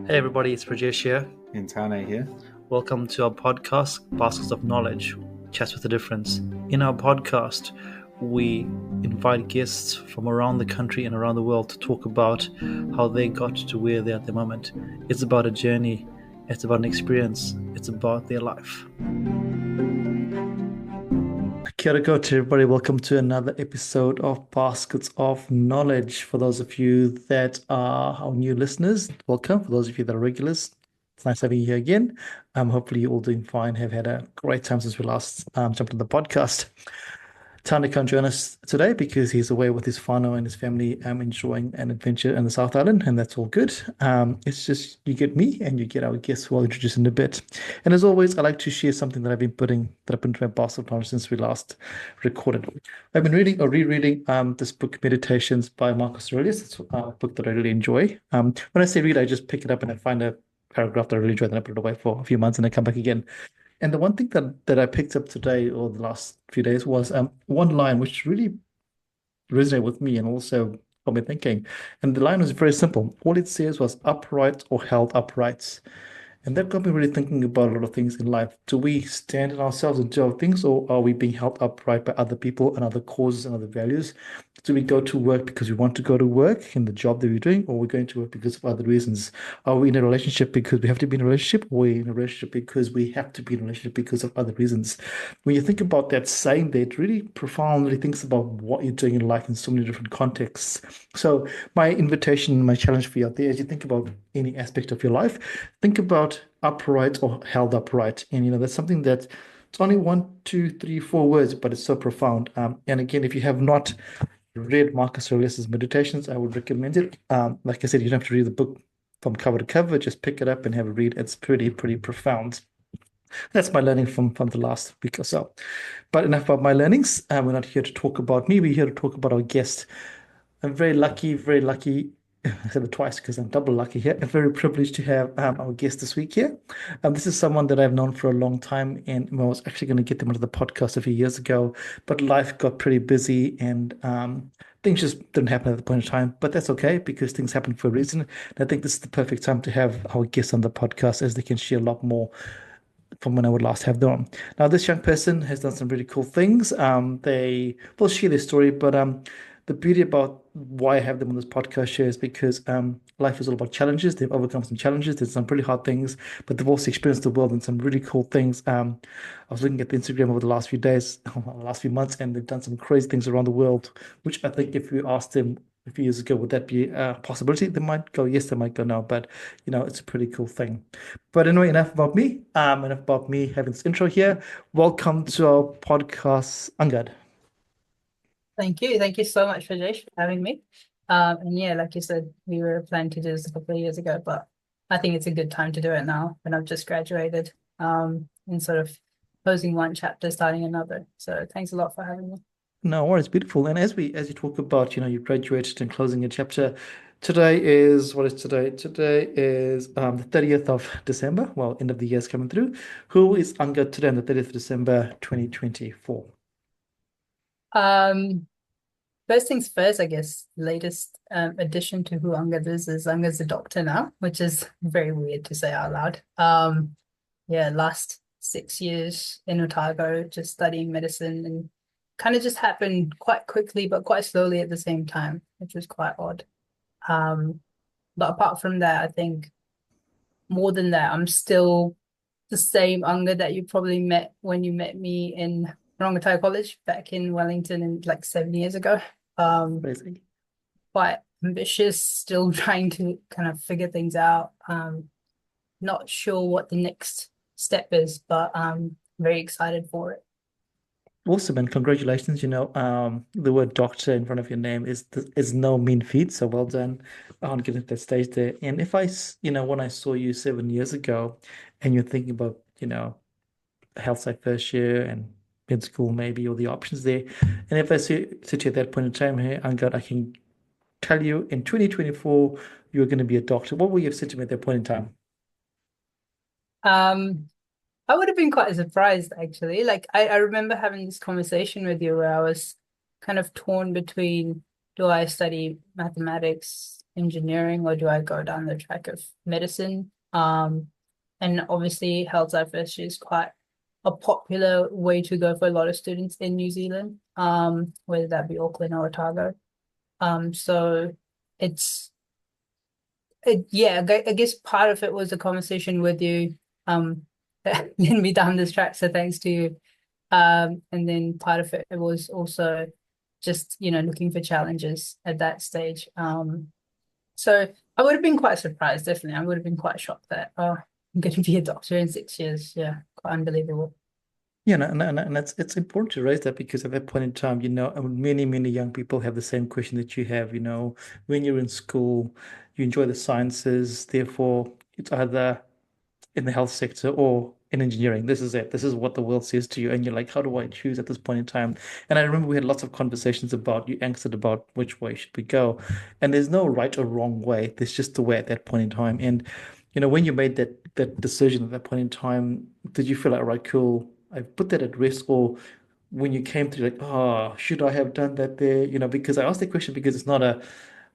Hey everybody, it's Rajesh here. Intane here. Welcome to our podcast, Baskets of Knowledge, Chats with a Difference. In our podcast, we invite guests from around the country and around the world to talk about how they got to where they're at the moment. It's about a journey, it's about an experience, it's about their life. Kia ora koutou, everybody. Welcome to another episode of Baskets of Knowledge. For those of you that are our new listeners, welcome. For those of you that are regulars, it's nice having you here again. Hopefully you're all doing fine, have had a great time since we last jumped on the podcast. Tana can't join us today because he's away with his whānau and his family enjoying an adventure in the South Island, and that's all good. It's just you get me and you get our guests who I'll introduce in a bit. And as always, I like to share something that I've been putting into my basket of knowledge since we last recorded. I've been reading or rereading this book, Meditations by Marcus Aurelius. It's a book that I really enjoy. When I say read, I just pick it up and I find a paragraph that I really enjoy, then I put it away for a few months and I come back again. And the one thing that I picked up today or the last few days was one line which really resonated with me and also got me thinking. And the line was very simple. All it says was upright or held upright. And that got me really thinking about a lot of things in life. Do we stand in ourselves and do our things, or are we being held upright by other people and other causes and other values? Do we go to work because we want to go to work in the job that we're doing, or we're going to work because of other reasons? Are we in a relationship because we have to be in a relationship, or are we in a relationship because we have to be in a relationship because of other reasons? When you think about that saying there, it really profoundly thinks about what you're doing in life in so many different contexts. So my invitation, my challenge for you out there, as you think about any aspect of your life, think about upright or held upright. And that's something that it's only one, two, three, four words, but it's so profound. And again, if you have not read Marcus Aurelius's Meditations, I would recommend it. Like I said, you don't have to read the book from cover to cover, just pick it up and have a read. It's pretty profound. That's my learning from the last week or so. But enough about my learnings. We're not here to talk about me. We're here to talk about our guest. I'm very lucky. I said it twice because I'm double lucky here. I'm very privileged to have our guest this week here. This is someone that I've known for a long time, and I was actually going to get them onto the podcast a few years ago, but life got pretty busy and things just didn't happen at the point in time. But that's okay because things happen for a reason. And I think this is the perfect time to have our guests on the podcast as they can share a lot more from when I would last have them on. Now, this young person has done some really cool things. They will share their story, but the beauty about why I have them on this podcast show is because life is all about challenges. They've overcome some challenges. There's some pretty hard things, but they've also experienced the world and some really cool things. I was looking at the Instagram over the last few days, last few months, and they've done some crazy things around the world, which I think if you asked them a few years ago, would that be a possibility? They might go yes, they might go no, but it's a pretty cool thing. But anyway, enough about me. Enough about me having this intro here. Welcome to our podcast, Angad. Thank you. Thank you so much, Rajesh, for having me. And yeah, like you said, we were planning to do this a couple of years ago, but I think it's a good time to do it now when I've just graduated, and sort of closing one chapter, starting another. So thanks a lot for having me. No worries, beautiful. And as you talk about, you graduated and closing a chapter. Today is what is today? Today is the 30th of December. Well, end of the year is coming through. Who is Angad today on the 30th of December, 2024? First things first, I guess, latest addition to who Angad is Angad's a doctor now, which is very weird to say out loud. Yeah, last 6 years in Otago, just studying medicine, and kind of just happened quite quickly, but quite slowly at the same time, which was quite odd. But apart from that, I think more than that, I'm still the same Angad that you probably met when you met me in Rongotai College back in Wellington like 7 years ago. Crazy. Quite ambitious, still trying to kind of figure things out. Not sure what the next step is, but I'm very excited for it. Awesome, and congratulations. The word doctor in front of your name is no mean feat, so well done on getting to that stage there. And when I saw you 7 years ago and you're thinking about, health site first year and med school maybe, or the options there. And if I sit you at that point in time here, Angad, I can tell you in 2024, you're going to be a doctor. What would you have said to me at that point in time? I would have been quite surprised actually. Like I remember having this conversation with you where I was kind of torn between do I study mathematics, engineering, or do I go down the track of medicine? And obviously, health science first is quite a popular way to go for a lot of students in New Zealand, whether that be Auckland or Otago. So it's yeah, I guess part of it was a conversation with you, that led me down this track. So thanks to you. And then part of it was also just, looking for challenges at that stage. So I would have been quite surprised, definitely. I would have been quite shocked that, oh, I'm going to be a doctor in 6 years. Yeah, quite unbelievable. Yeah, and it's important to raise that because at that point in time, many young people have the same question that you have. When you're in school, you enjoy the sciences, therefore it's either in the health sector or in engineering. This is it. This is what the world says to you. And you're like, how do I choose at this point in time? And I remember we had lots of conversations about you answered about which way should we go. And there's no right or wrong way. There's just the way at that point in time. And when you made that decision at that point in time, did you feel like, all right, cool, I put that at risk, or when you came to like, oh, should I have done that there? Because I asked the question because it's not a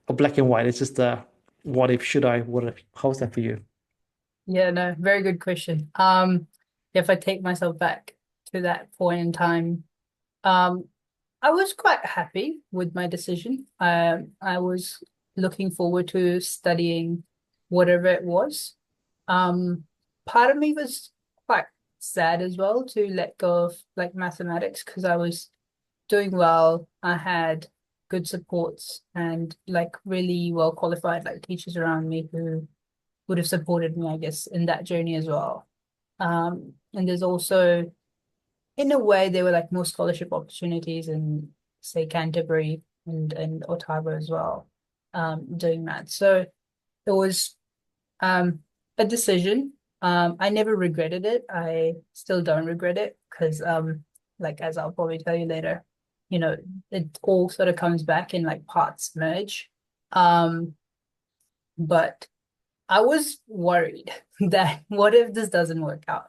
black and white. It's just a what if, should I, what if, how's that for you? Yeah, no, very good question. If I take myself back to that point in time, um, I was quite happy with my decision. I was looking forward to studying whatever it was. Um, Part of me was quite sad as well to let go of like mathematics because I was doing well. I had good supports and like really well qualified like teachers around me who would have supported me, I guess, in that journey as well. And there's also, in a way, there were like more scholarship opportunities in, say, Canterbury and Otago as well, doing maths. So it was um, a decision. I never regretted it. I still don't regret it because, like as I'll probably tell you later, you know, it all sort of comes back in like parts merge. Um, but I was worried that what if this doesn't work out?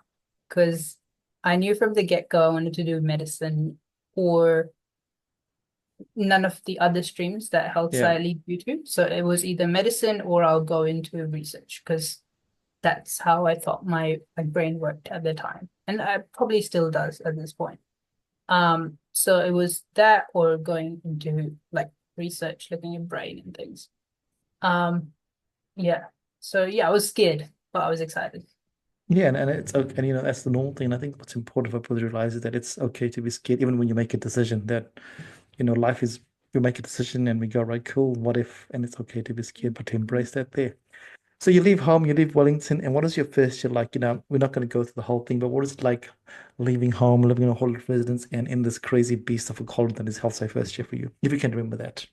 Because I knew from the get-go I wanted to do medicine or none of the other streams that health Yeah. sci lead you to. So it was either medicine or I'll go into research because that's how I thought my brain worked at the time. And it probably still does at this point. So it was that or going into like research, looking at brain and things. Um, yeah. So yeah, I was scared, but I was excited. Yeah, and it's okay, and that's the normal thing. And I think what's important for people to realize is that it's okay to be scared, even when you make a decision. That life is we make a decision and we go, right, cool, what if? And it's okay to be scared, but to embrace that there. So you leave home, you leave Wellington, and what is your first year like? We're not going to go through the whole thing, but what is it like leaving home, living in a holiday residence, and in this crazy beast of a college that is health sci first year for you, if you can remember that?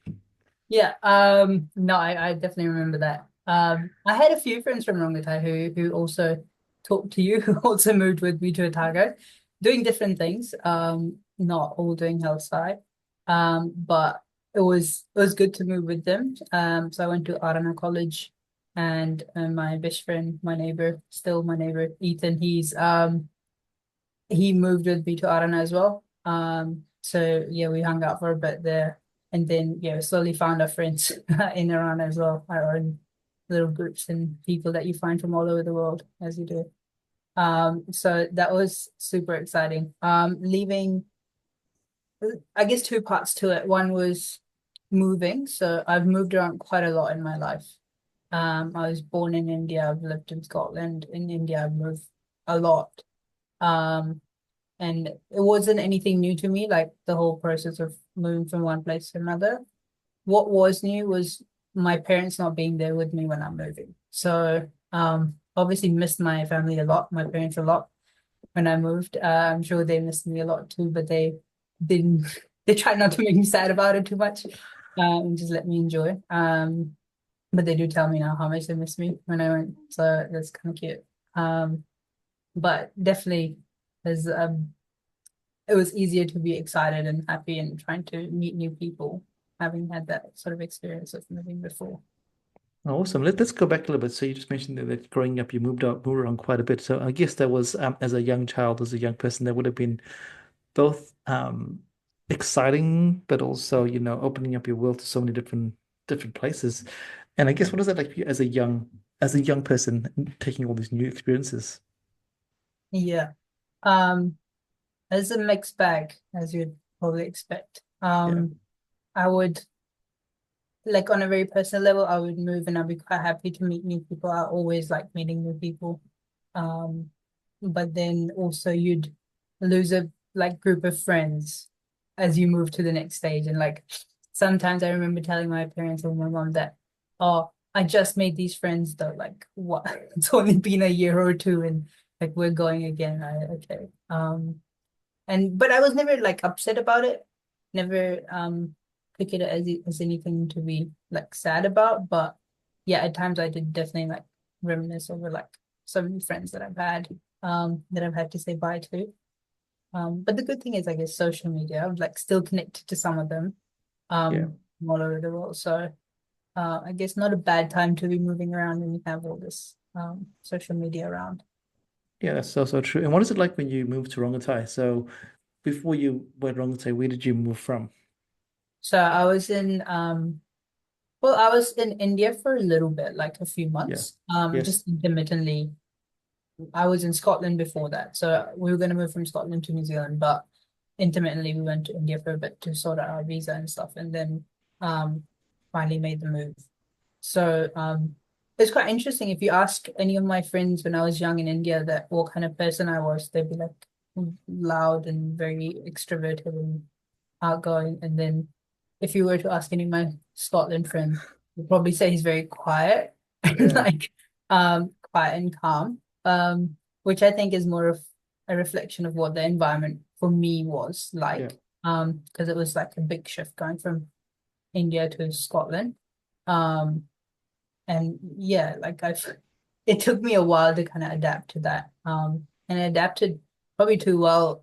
Yeah, no, I definitely remember that. I had a few friends from Rongotai who also talked to you, who also moved with me to Otago, doing different things. Not all doing health sci. But it was good to move with them. So I went to Arana College, and my best friend, my neighbor, still my neighbor, Ethan, he moved with me to Arana as well. So yeah, we hung out for a bit there, and then yeah, we slowly found our friends in Arana as well, our own little groups and people that you find from all over the world as you do. So that was super exciting. Leaving, I guess two parts to it. One was moving. So I've moved around quite a lot in my life. I was born in India. I've lived in Scotland. In India, I've moved a lot. Um, and it wasn't anything new to me, like the whole process of moving from one place to another. What was new was my parents not being there with me when I'm moving. So obviously missed my family a lot, my parents a lot when I moved. I'm sure they missed me a lot too, but they didn't they tried not to make me sad about it too much, and just let me enjoy. But they do tell me now how much they miss me when I went. So that's kind of cute. But definitely as it was easier to be excited and happy and trying to meet new people, having had that sort of experience of moving before. Awesome. Let's go back a little bit. So you just mentioned that growing up, you moved around quite a bit. So I guess that was as a young child, as a young person, that would have been both exciting, but also, opening up your world to so many different places. And I guess what is that like for you as a young person taking all these new experiences? Yeah. Um, it's a mixed bag, as you'd probably expect. Yeah, I would like on a very personal level, I would move and I'd be quite happy to meet new people. I always like meeting new people. Um, but then also you'd lose a like group of friends as you move to the next stage. And like sometimes I remember telling my parents or my mom that, oh, I just made these friends though. Like what? It's only been a year or two and like we're going again. Okay. And but I was never like upset about it. Never took it as anything to be like sad about. But yeah, at times I did definitely like reminisce over like some friends that I've had to say bye to. But the good thing is I guess social media, I'm like still connected to some of them yeah, from all over the world. So I guess not a bad time to be moving around when you have all this social media around. yeah. That's so true. And what is it like when you move to Rongotai? So before you went Rongotai, where did you move from? So I was in well, I was in India for a little bit, like a few Yeah. months, Yes. just intermittently. I was in Scotland before that. So we were going to move from Scotland to New Zealand, but intermittently we went to India for a bit to sort out our visa and stuff, and then um, finally made the move. So it's quite interesting. If you ask any of my friends when I was young in India that what kind of person I was, they'd be like loud and very extroverted and outgoing. And then if you were to ask any of my Scotland friends, they'd probably say he's very quiet and Yeah. like quiet and calm. Which I think is more of a reflection of what the environment for me was Yeah. like. Because it was like a big shift going from India to Scotland. Um, and yeah, like I've it took me a while to kind of adapt to that. And I adapted probably too well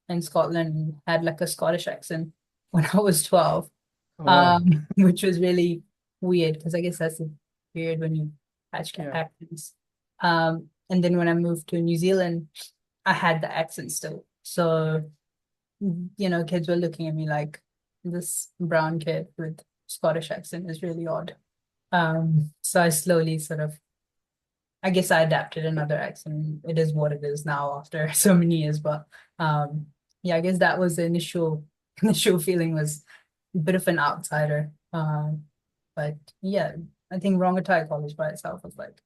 in Scotland and had like a Scottish accent when I was 12. Oh, wow. Which was really weird because I guess that's the period when you catch Yeah. accents. And then when I moved to New Zealand, I had the accent still. So, kids were looking at me like this brown kid with Scottish accent is really odd. So I slowly sort of, I guess I adapted another accent. It is what it is now after so many years. But yeah, I guess that was the initial initial feeling was a bit of an outsider. But yeah, I think Rongotai College by itself was like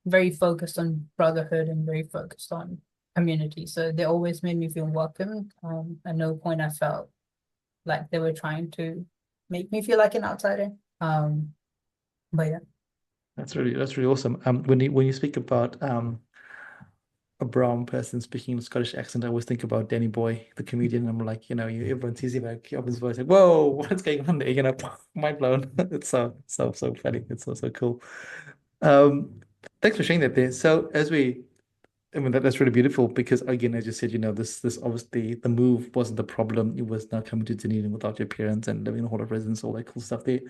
very focused on brotherhood and very focused on community. So they always made me feel welcome. At no point I felt like they were trying to make me feel like an outsider. But yeah. That's really awesome. When you speak about a brown person speaking a Scottish accent, I always think about Danny Boy, the comedian. I'm like, everyone sees him like of his voice, like, whoa, what's going on there? Mind blown. It's so funny. It's so cool. Um, Thanks for sharing that there. So I mean that's really beautiful because again, as you said, this obviously the move wasn't the problem. It was now coming to Dunedin without your parents and living in a hall of residence, all that cool stuff there.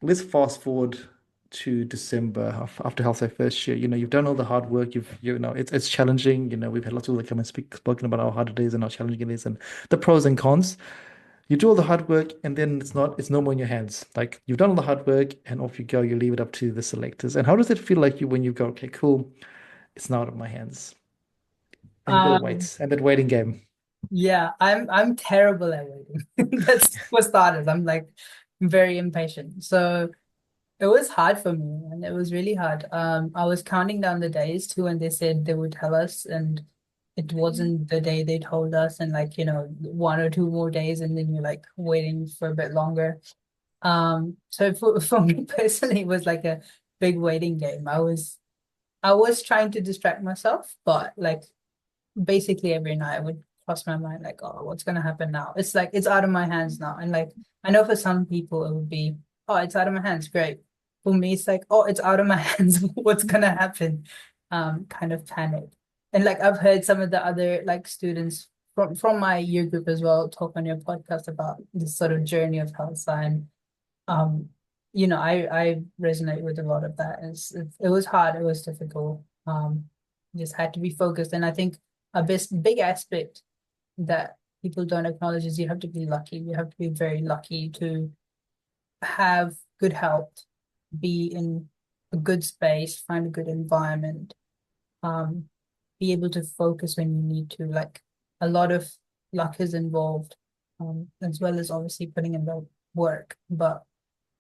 Let's fast forward to December after Health Say first year. You've done all the hard work. It's challenging. We've had lots of people that come and spoken about how hard it is and how challenging it is and the pros and cons. You do all the hard work and then it's no more in your hands. Like you've done all the hard work and off you go. You leave it up to the selectors. And how does it feel like you when you go, okay, cool, it's now out of my hands. And you've got to Um, wait and that waiting game. yeah, I'm terrible at waiting. That's for starters. I'm like very impatient. So it was hard for me, and it was really hard. I was counting down the days to when they said they would tell us, and it wasn't the day they told us, and like, one or two more days, and then you're like waiting for a bit longer. So for me personally, it was like a big waiting game. I was trying to distract myself, but like basically every night I would cross my mind like, oh, what's gonna happen now? It's like it's out of my hands now. And like I know for some people it would be, oh, it's out of my hands, great. For me, it's like, oh, it's out of my hands. What's gonna happen? Kind of panic. And like I've heard some of the other like students from my year group as well talk on your podcast about this sort of journey of health science. um, I resonate with a lot of that. It was hard, it was difficult. Just had to be focused. And I think a big aspect that, people don't acknowledge is you have to be lucky. You have to be very lucky to have good health, be in a good space, find a good environment, um, be able to focus when you need to. Like a lot of luck is involved, as well as obviously putting in the work. But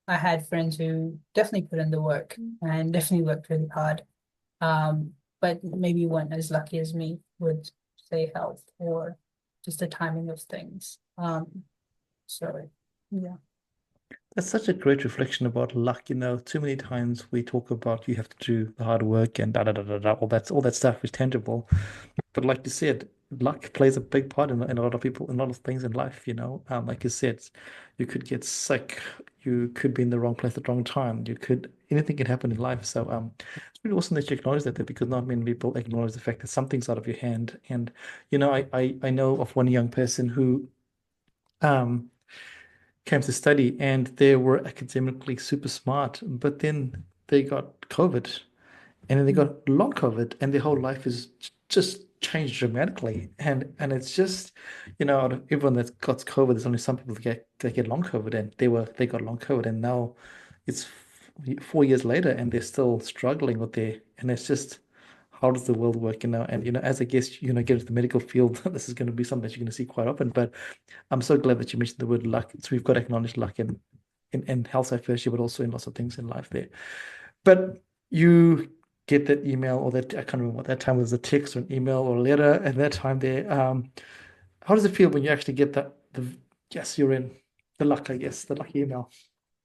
I had friends who definitely put in the work and definitely worked really hard, but maybe weren't as lucky as me with, say, health or just the timing of things. So yeah. That's such a great reflection about luck. Too many times we talk about you have to do the hard work and da da da da da, all that stuff is tangible. But like you said, luck plays a big part in a lot of people, in a lot of things in life. Like you said, you could get sick, you could be in the wrong place at the wrong time, anything can happen in life. So it's really awesome that you acknowledge that there because not many people acknowledge the fact that something's out of your hand. And I know of one young person who um came to study and they were academically super smart, but then they got COVID and then they got long COVID and their whole life is just changed dramatically. And it's just, out of everyone that's got COVID, there's only some people that get long COVID and they got long COVID and now it's 4 years later and they're still struggling with and it's just how does the world work? And as I guess, get into the medical field, this is going to be something that you're going to see quite often. But I'm so glad that you mentioned the word luck. So we've got to acknowledge luck in health at first, but also in lots of things in life there. But you get that email or that I can't remember what that time was, a text or an email or a letter at that time there. How does it feel when you actually get the yes, you're in the luck, I guess, the lucky email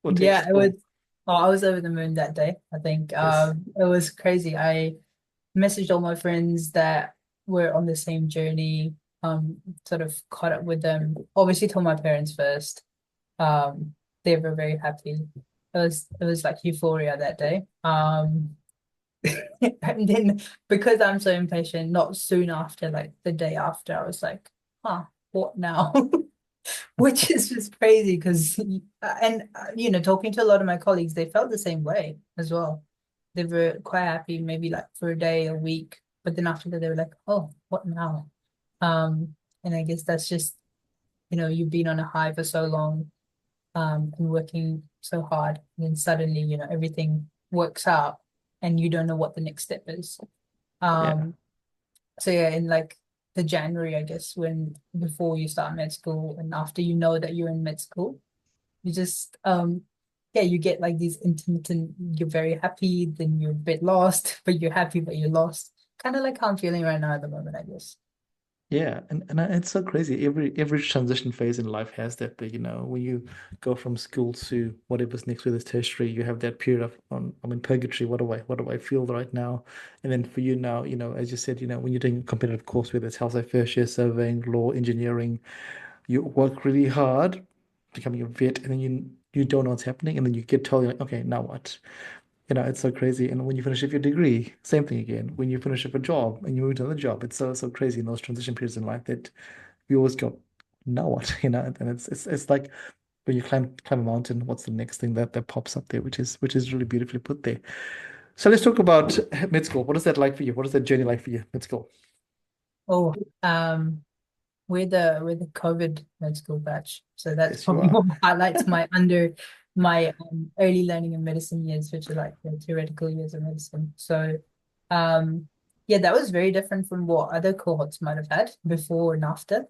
or Yeah, text or I was over the moon that day. I think yes. it was crazy. I messaged all my friends that were on the same journey, sort of caught up with them. Obviously told my parents first. Um, they were very happy. It was like euphoria that day. And then because I'm so impatient, not soon after, like the day after, I was like, huh, what now? Which is just crazy because, and talking to a lot of my colleagues, they felt the same way as well. They were quite happy, maybe like for a day, a week, but then after that, they were like, oh, what now? And I guess that's just, you've been on a high for so long, and working so hard, and then suddenly, everything works out and you don't know what the next step is. Yeah. Um, so yeah, in like the January, I guess, when before you start med school and after you know that you're in med school, you just yeah, you get like these intermittent, you're very happy, then you're a bit lost, but you're happy, but you're lost. Kind of like how I'm feeling right now at the moment, I guess. Yeah, and it's so crazy. Every transition phase in life has that big, when you go from school to whatever's next with this tertiary, you have that period of I'm in purgatory. What do I feel right now? And then for you now, as you said, when you're doing a competitive course, whether it's health and first year, surveying, law, engineering, you work really hard, becoming a vet, and then you don't know what's happening, and then you get told, you're like, okay, now what? It's so crazy. And when you finish up your degree, same thing again. When you finish up a job and you move to another job, it's so crazy in those transition periods in life that we always go, now what? And it's like when you climb a mountain, what's the next thing that pops up there, which is really beautifully put there. So let's talk about mid school. What is that like for you? What is that journey like for you, mid school? Oh, we're the COVID med school batch. So that's Yes, you probably are. what highlights my early learning and medicine years, which are like the theoretical years of medicine. So yeah, that was very different from what other cohorts might have had before and after.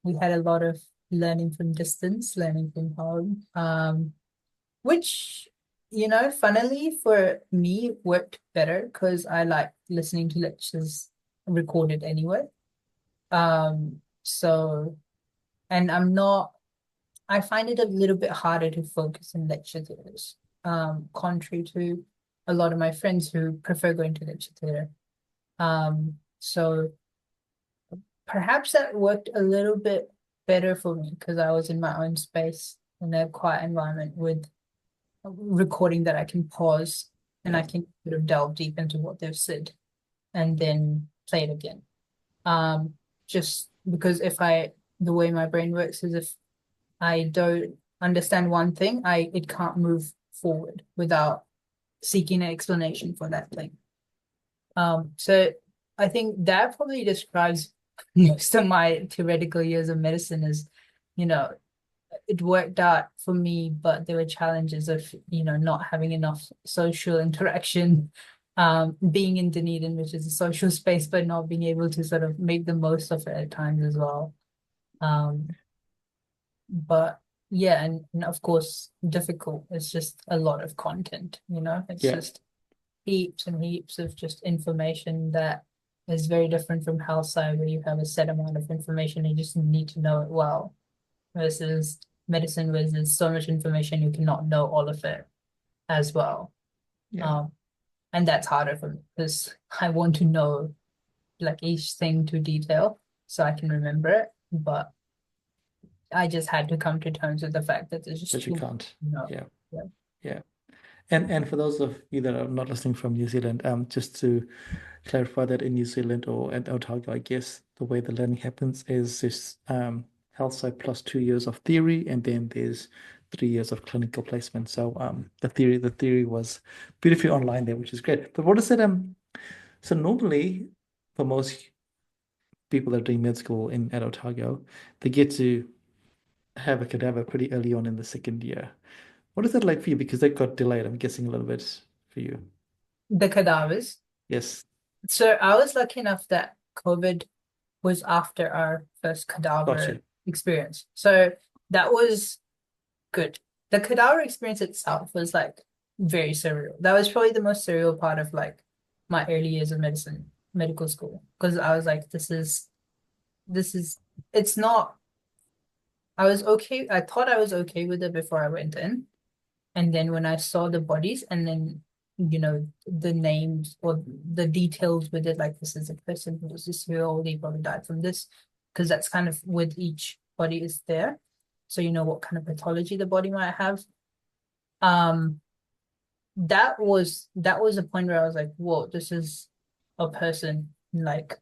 We had a lot of learning from distance, learning from home, which, funnily for me worked better because I like listening to lectures recorded anyway. So, and I find it a little bit harder to focus in lecture theaters, contrary to a lot of my friends who prefer going to lecture theater. So perhaps that worked a little bit better for me because I was in my own space in a quiet environment with recording that I can pause and I Yeah. can sort of delve deep into what they've said and then play it again. Um, just because the way my brain works is if I don't understand one thing, it can't move forward without seeking an explanation for that thing. So I think that probably describes most of my theoretical years of medicine is, you know, it worked out for me, but there were challenges of, not having enough social interaction, being in Dunedin, which is a social space, but not being able to sort of make the most of it at times as well. Um, but yeah, and of course, difficult. It's just a lot of content, it's Yeah, just heaps and heaps of just information that is very different from health side, where you have a set amount of information and you just need to know it well, versus medicine, where there's so much information you cannot know all of it as well. yeah, Um, and that's harder for me because I want to know like each thing to detail so I can remember it. But I just had to come to terms with the fact that there's just that you too, can't. Yeah, yeah. yeah. And for those of you that are not listening from New Zealand, just to clarify that in New Zealand or at Otago, I guess the way the learning happens is this health side plus 2 years of theory, and then there's 3 years of clinical placement. So the theory was beautifully online there, which is great. But what is it? So normally for most people that are doing med school in at Otago, they get to have a cadaver pretty early on in the second year. What is that like for you? Because that got delayed, I'm guessing a little bit for you. The cadavers. Yes, So I was lucky enough that COVID was after our first got cadaver you. experience. So that was good. The cadaver experience itself was like very surreal. That was probably the most surreal part of like my early years of medical school. Because I was like, this is, it's not, I was okay. I thought I was okay with it before I went in. And then when I saw the bodies and then, the names or the details with it, like this is a person who was this year old, he probably died from this, because that's kind of with each body is there. So you know what kind of pathology the body might have. Um, that was a point where I was like, whoa, this is a person. Like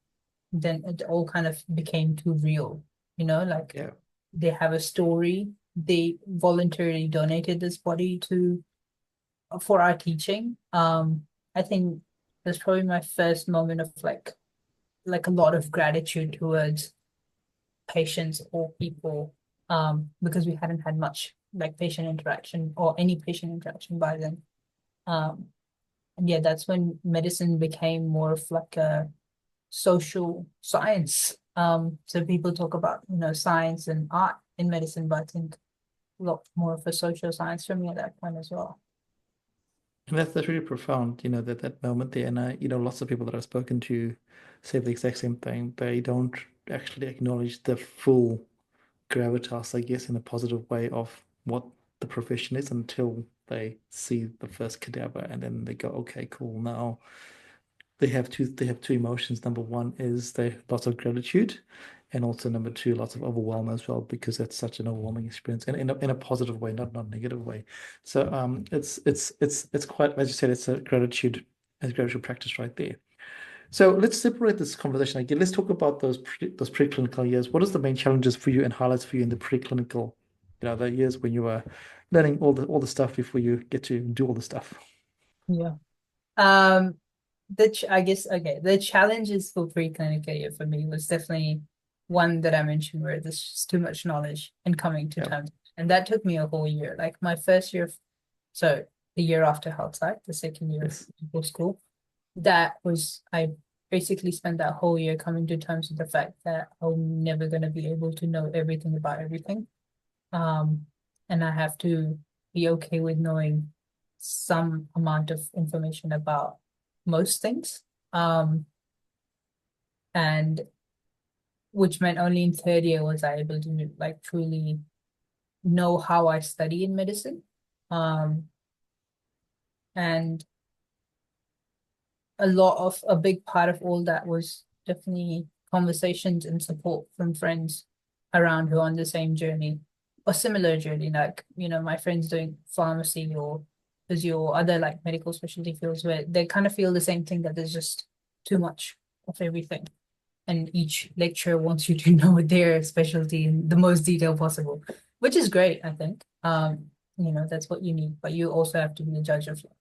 then it all kind of became too real, like Yeah. they have a story. They voluntarily donated this body to for our teaching. I think that's probably my first moment of like a lot of gratitude towards patients or people, because we hadn't had much like patient interaction or any patient interaction by then. Um, and yeah, that's when medicine became more of like a social science. So people talk about, science and art in medicine, but I think a lot more of a social science for me at that point as well. And that's really profound, that moment there. And lots of people that I've spoken to say the exact same thing. They don't actually acknowledge the full gravitas, I guess, in a positive way of what the profession is until they see the first cadaver, and then they go, okay, cool. Now they have two emotions. Number one is they lots of gratitude, and also number two, lots of overwhelm as well, because it's such an overwhelming experience, and in a positive way, not negative way. So it's quite, as you said, it's a gratitude practice right there. So let's separate this conversation again. Let's talk about those preclinical years. What is the main challenges for you and highlights for you in the preclinical, the years when you were learning all the stuff before you get to do all the stuff? Yeah. Um, I guess okay. The challenges for preclinical year for me was definitely one that I mentioned, where there's just too much knowledge and coming to Yeah. terms. And that took me a whole year. Like my first year, so the year after health site, the second year of Yes. medical school, that was I basically spent that whole year coming to terms with the fact that I'm never going to be able to know everything about everything. Um, and I have to be okay with knowing some amount of information about most things. And which meant only in third year was I able to like truly know how I study in medicine. Um, and a big part of all that was definitely conversations and support from friends around who are on the same journey or similar journey, like, my friends doing pharmacy or physio or other like medical specialty fields, where they kind of feel the same thing, that there's just too much of everything. And each lecturer wants you to know their specialty in the most detail possible, which is great, I think. That's what you need, but you also have to be a judge of like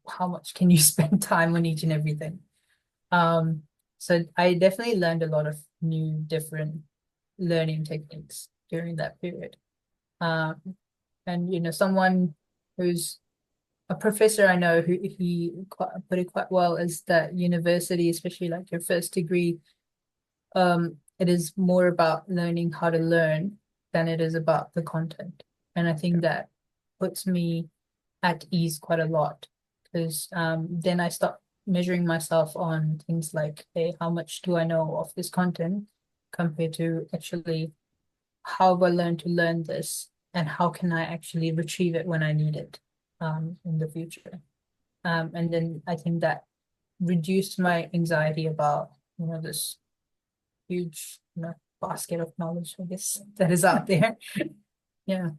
how much can you spend time on each and everything. Um, So I definitely learned a lot of new, different learning techniques during that period. Um, and someone who's a professor I know who he put it quite well is that university, especially like your first degree, it is more about learning how to learn than it is about the content. And I Yeah. think that puts me at ease quite a lot because then I start measuring myself on things like, hey, how much do I know of this content compared to actually how have I learned to learn this and how can I actually retrieve it when I need it in the future. And then I think that reduced my anxiety about, this huge, basket of knowledge, I guess, that is out there. Yeah.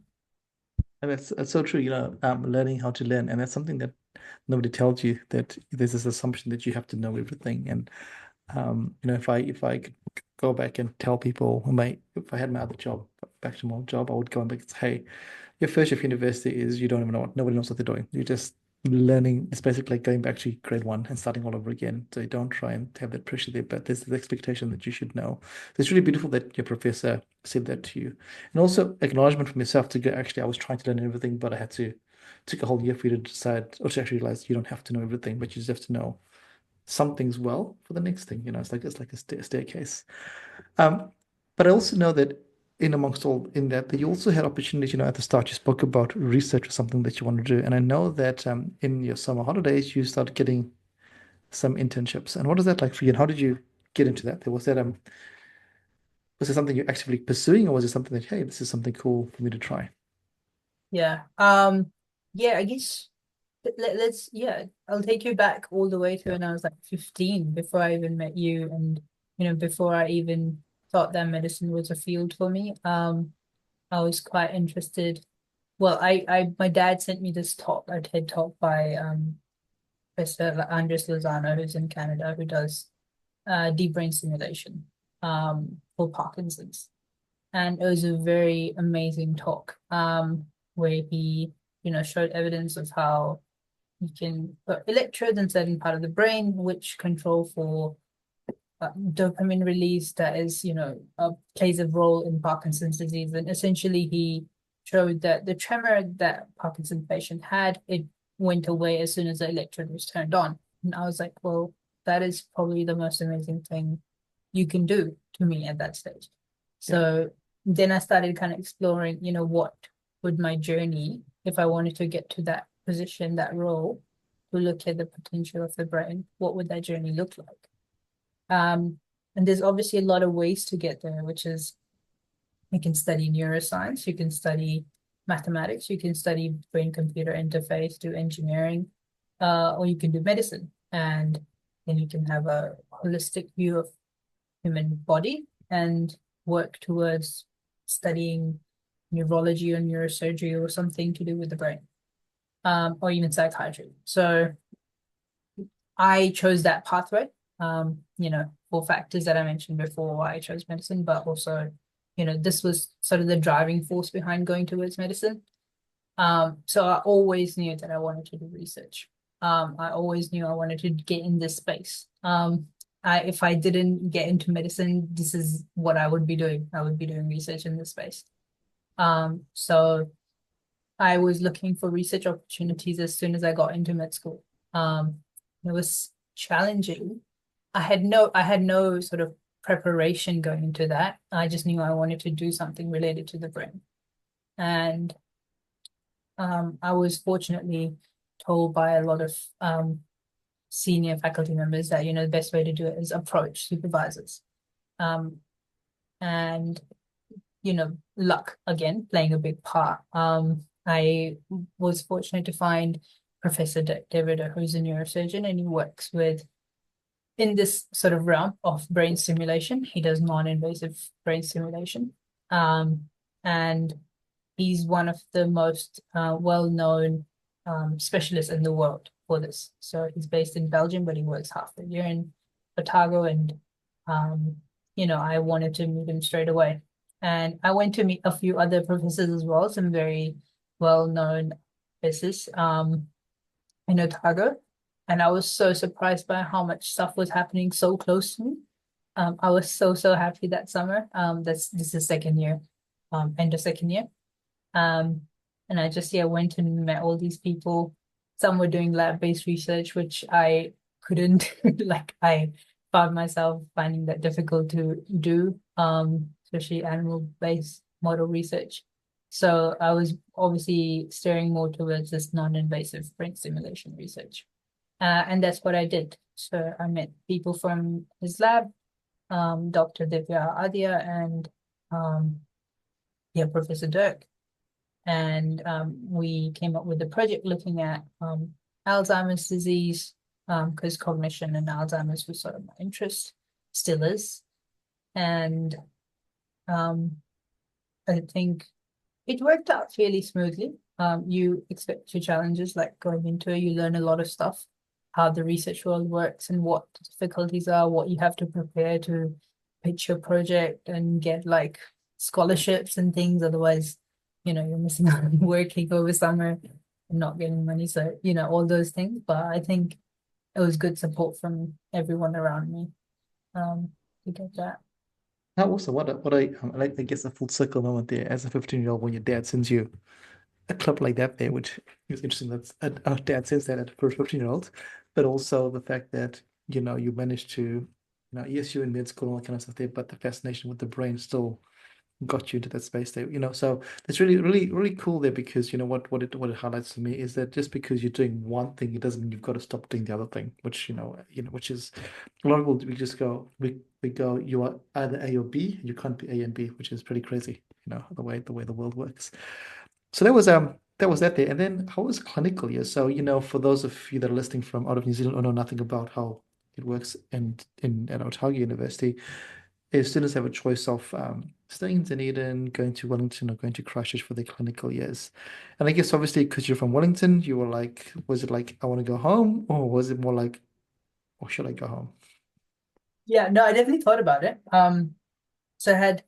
And it's so true, learning how to learn. And that's something that nobody tells you, that there's this assumption that you have to know everything. And if I could go back and tell people if I had my other job, back to my old job, I would go back and say, hey, your first year of university is you don't even know nobody knows what they're doing. You're just learning. It's basically like going back to grade one and starting all over again. So you don't try and have that pressure there, but there's the expectation that you should know. So it's really beautiful that your professor said that to you. And also acknowledgement from yourself to go, actually, I was trying to learn everything, but I had to took a whole year for you to decide or to actually realize you don't have to know everything, but you just have to know some things well for the next thing. It's like a staircase. Um, but I also know that in amongst all in that you also had opportunities. At the start you spoke about research or something that you want to do, and I know that in your summer holidays you started getting some internships. And what is that like for you? And how did you get into that? Was it something you're actively pursuing, or was it something that, hey, this is something cool for me to try? Yeah. Yeah, I guess let's yeah, I'll take you back all the way to Yeah. when I was like 15 before I even met you and before I even thought that medicine was a field for me. I was quite interested. Well, I my dad sent me this talk, a TED talk by Professor Andres Lozano, who's in Canada, who does deep brain stimulation for Parkinson's. And it was a very amazing talk where he, showed evidence of how you can put electrodes in certain part of the brain, which control for dopamine release that is, plays a role in Parkinson's disease. And essentially, he showed that the tremor that Parkinson's patient had, it went away as soon as the electrode was turned on. And I was like, well, that is probably the most amazing thing you can do to me at that stage. Yeah. So then I started kind of exploring, what would my journey, if I wanted to get to that position, that role, to look at the potential of the brain, what would that journey look like? Um, and there's obviously a lot of ways to get there, which is you can study neuroscience, you can study mathematics, you can study brain-computer interface, do engineering, or you can do medicine. And then you can have a holistic view of human body and work towards studying neurology or neurosurgery or something to do with the brain, or even psychiatry. So I chose that pathway, for factors that I mentioned before why I chose medicine, but also, this was sort of the driving force behind going towards medicine. So I always knew that I wanted to do research. I always knew I wanted to get in this space. If I didn't get into medicine, this is what I would be doing. I would be doing research in this space. So I was looking for research opportunities as soon as I got into med school. It was challenging. I had no sort of preparation going into that. I just knew I wanted to do something related to the brain. And I was fortunately told by a lot of senior faculty members that, the best way to do it is approach supervisors. Um, and, luck again playing a big part. I was fortunate to find Professor David, who's a neurosurgeon, and he works with in this sort of realm of brain stimulation. He does non-invasive brain stimulation. And he's one of the most well-known specialists in the world for this. So he's based in Belgium, but he works half the year in Otago. And, I wanted to meet him straight away. And I went to meet a few other professors as well, some very well-known professors in Otago. And I was so surprised by how much stuff was happening so close to me. I was so happy that summer. This is second year, end of second year. Um, and I just went and met all these people. Some were doing lab-based research, which I couldn't like. I found myself finding that difficult to do, especially animal-based model research. So I was obviously steering more towards this non-invasive brain stimulation research. And that's what I did. So I met people from his lab, Dr. Divya Adya and um, Professor Dirk. And we came up with a project looking at Alzheimer's disease, because cognition and Alzheimer's was sort of my interest, still is. And um, I think it worked out fairly smoothly. You expect your challenges, like going into it, you learn a lot of stuff, how the research world works and what the difficulties are, what you have to prepare to pitch your project and get like scholarships and things. Otherwise, you're missing out on working over summer and not getting money. So, all those things. But I think it was good support from everyone around me um, to get that. Now, also, like, I guess a full circle moment there. As a 15-year-old, when your dad sends you a clip like that there, which is interesting. That's our dad says that for a 15-year-old, but also the fact that, you managed to, yes, you're in med school and all that kind of stuff there, but the fascination with the brain still got you into that space there, so it's really, really, really cool there because, what it highlights to me is that just because you're doing one thing, it doesn't mean you've got to stop doing the other thing, which, which is a lot of people, we just go, we go, you are either A or B, you can't be A and B, which is pretty crazy, the way the world works. So that was that there. And then how was clinical year? So, for those of you that are listening from out of New Zealand or know nothing about how it works in at Otago University, is students have a choice of staying in Dunedin, going to Wellington, or going to Christchurch for their clinical years. And I guess obviously because you're from Wellington, you were like, was it like I want to go home, or was it more like, or should I go home? Yeah, no, I definitely thought about it. So I had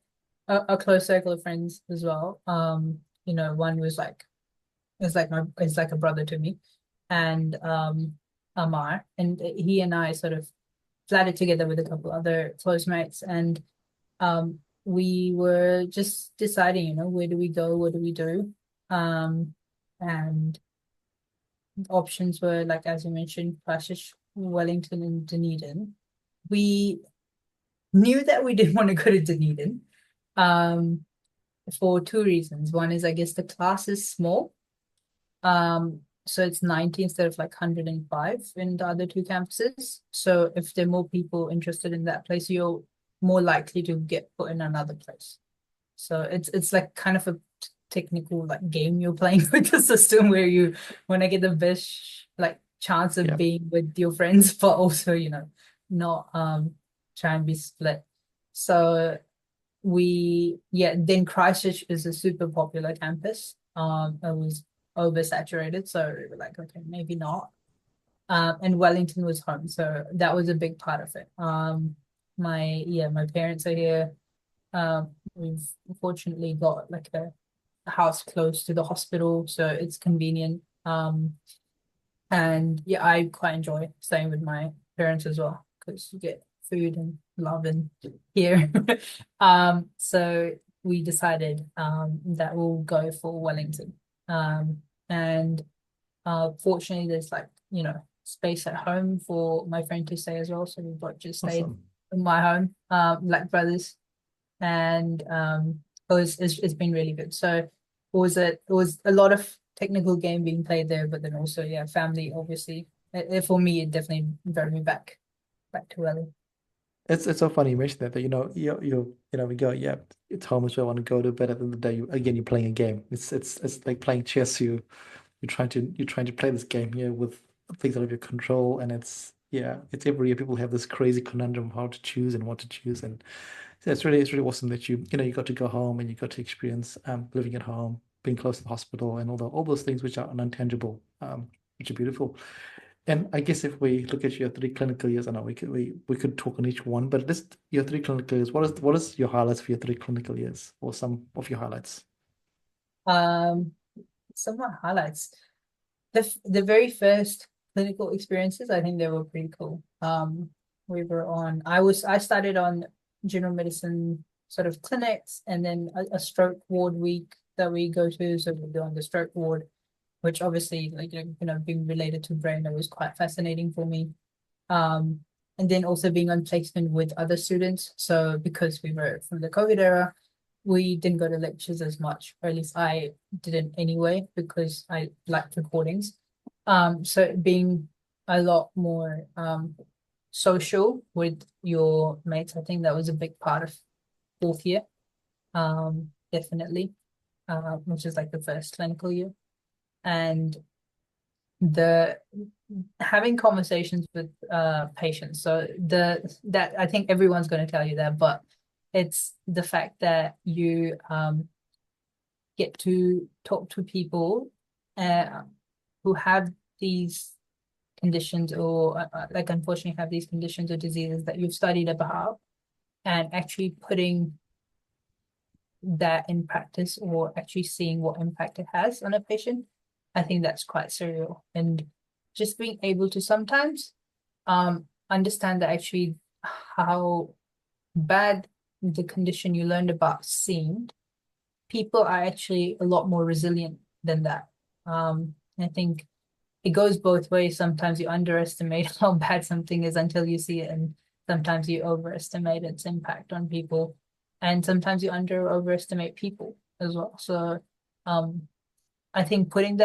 a close circle of friends as well. One was like is like a brother to me, and Amar, and he and I sort of flatted together with a couple other close mates, and we were just deciding, where do we go, what do we do, and options were like as you mentioned, Christchurch, Wellington, and Dunedin. We knew that we didn't want to go to Dunedin, um, for two reasons. One is I guess the class is small. So it's 90 instead of like 105 in the other two campuses. So if there are more people interested in that place, you're more likely to get put in another place. So it's like kind of a technical like game you're playing with the system where you want to get the best like chance of Yeah. being with your friends, but also, not try and be split. So then Christchurch is a super popular campus. It was oversaturated, so we were like, okay, maybe not. And Wellington was home, so that was a big part of it. My parents are here. We've fortunately got like a house close to the hospital, so it's convenient. And yeah, I quite enjoy staying with my parents as well because you get food and love in here. So we decided that we'll go for Wellington. And fortunately, there's like, space at home for my friend to stay as well. So we've got just stayed Awesome. in my home, like brothers, and it's been really good. So it was a lot of technical game being played there, but then also family obviously. For me, it definitely brought me back to Raleigh. It's so funny you mentioned that we go, yeah, it's home is where I want to go to, but at the end of the day, again, you're playing a game. It's like playing chess. You're trying to play this game here with things out of your control, and it's every year people have this crazy conundrum of how to choose and what to choose, and so it's really awesome that you got to go home and you got to experience living at home, being close to the hospital, and all those things which are non-tangible, which are beautiful. And I guess if we look at your three clinical years, I know we could talk on each one, but just your three clinical years, what is your highlights for your three clinical years, or some of your highlights? Um, Somewhat highlights the very first. clinical experiences. I think they were pretty cool. I started on general medicine sort of clinics, and then a stroke ward week that we go to. So we go on the stroke ward, which obviously, like, being related to brain, that was quite fascinating for me. Um, and then also being on placement with other students. So because we were from the COVID era, we didn't go to lectures as much, or at least I didn't anyway, because I liked recordings. So being a lot more social with your mates, I think that was a big part of fourth year. Definitely, which is like the first clinical year. And the having conversations with patients. So that I think everyone's going to tell you that, but it's the fact that you get to talk to people uh, who have these conditions, or like unfortunately have these conditions or diseases that you've studied about, and actually putting that in practice, or actually seeing what impact it has on a patient. I think that's quite surreal. And just being able to sometimes understand that actually how bad the condition you learned about seemed, people are actually a lot more resilient than that. I think it goes both ways. Sometimes you underestimate how bad something is until you see it, and sometimes you overestimate its impact on people, and sometimes you overestimate people as well. So, um, I think putting